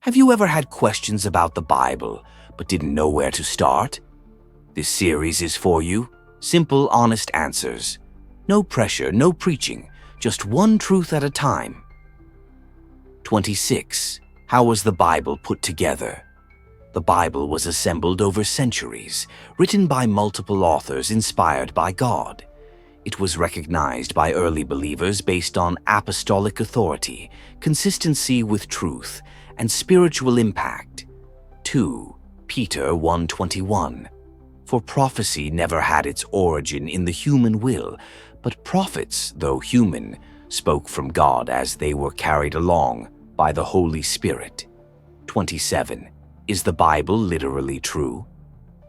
Have you ever had questions about the Bible but didn't know where to start? This series is for you. Simple, honest answers. No pressure, no preaching, just one truth at a time. 26. How was the Bible put together? The Bible was assembled over centuries, written by multiple authors inspired by God. It was recognized by early believers based on apostolic authority, consistency with truth, and spiritual impact. 2. Peter 1:21. For prophecy never had its origin in the human will, but prophets, though human, spoke from God as they were carried along by the Holy Spirit. 27. Is the Bible literally true?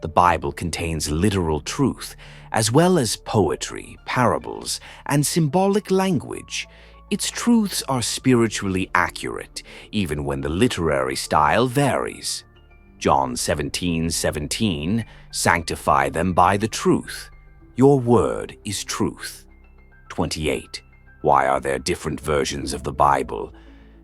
The Bible contains literal truth, as well as poetry, parables, and symbolic language. Its truths are spiritually accurate, even when the literary style varies. John 17:17, sanctify them by the truth. Your word is truth. 28. Why are there different versions of the Bible?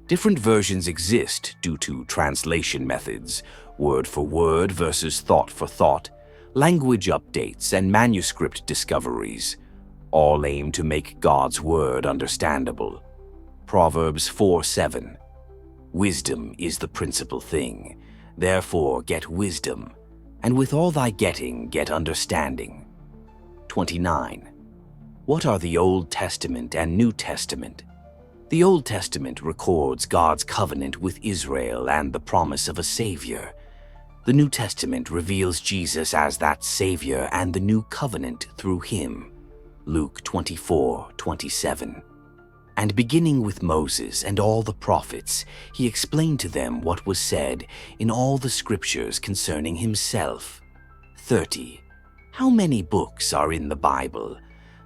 Different versions exist due to translation methods, word for word versus thought for thought, language updates, and manuscript discoveries. All aim to make God's word understandable. Proverbs 4:7. Wisdom is the principal thing. Therefore get wisdom, and with all thy getting get understanding. 29. What are the Old Testament and New Testament? The Old Testament records God's covenant with Israel and the promise of a Savior. The New Testament reveals Jesus as that Savior and the new covenant through him. Luke 24:27. And beginning with Moses and all the prophets, he explained to them what was said in all the scriptures concerning himself. 30. How many books are in the Bible?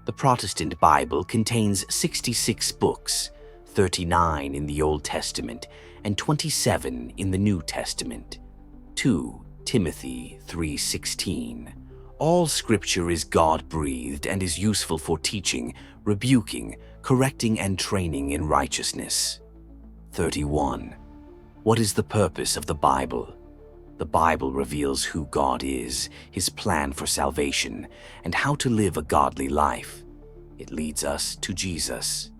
The Protestant Bible contains 66 books, 39 in the Old Testament and 27 in the New Testament. 2 Timothy 3:16. All scripture is God-breathed and is useful for teaching, rebuking, correcting, and training in righteousness. 31. What is the purpose of the Bible? The Bible reveals who God is, his plan for salvation, and how to live a godly life. It leads us to Jesus.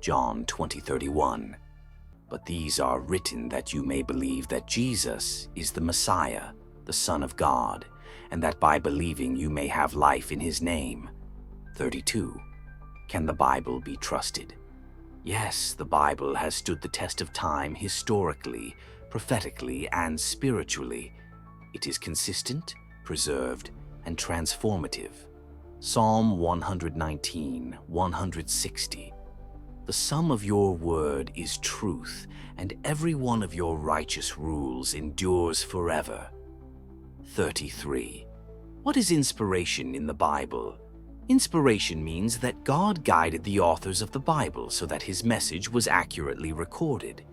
John 20:31. But these are written that you may believe that Jesus is the Messiah, the Son of God, and that by believing you may have life in his name. 32. Can the Bible be trusted? Yes, the Bible has stood the test of time historically, prophetically, and spiritually. It is consistent, preserved, and transformative. Psalm 119:160. The sum of your word is truth, and every one of your righteous rules endures forever. 33. What is inspiration in the Bible? Inspiration means that God guided the authors of the Bible so that his message was accurately recorded.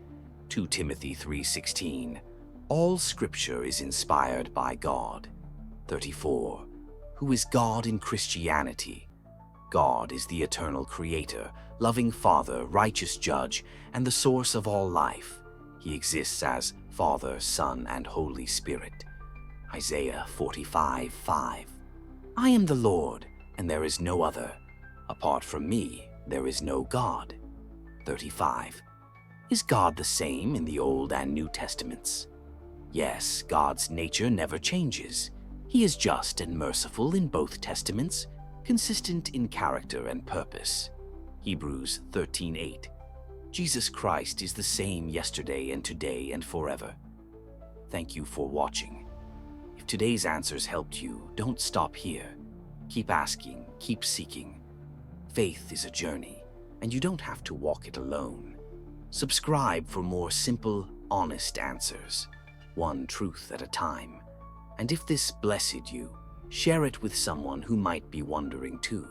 2 Timothy 3:16. All scripture is inspired by God. 34. Who is God in Christianity? God is the eternal creator, loving Father, righteous judge, and the source of all life. He exists as Father, Son, and Holy Spirit. Isaiah 45:5. I am the Lord, and there is no other. Apart from me, there is no God. 35. Is God the same in the Old and New Testaments? Yes, God's nature never changes. He is just and merciful in both Testaments, consistent in character and purpose. Hebrews 13:8. Jesus Christ is the same yesterday and today and forever. Thank you for watching. If today's answers helped you, don't stop here. Keep asking, keep seeking. Faith is a journey, and you don't have to walk it alone. Subscribe for more simple, honest answers, one truth at a time. And if this blessed you, share it with someone who might be wondering too.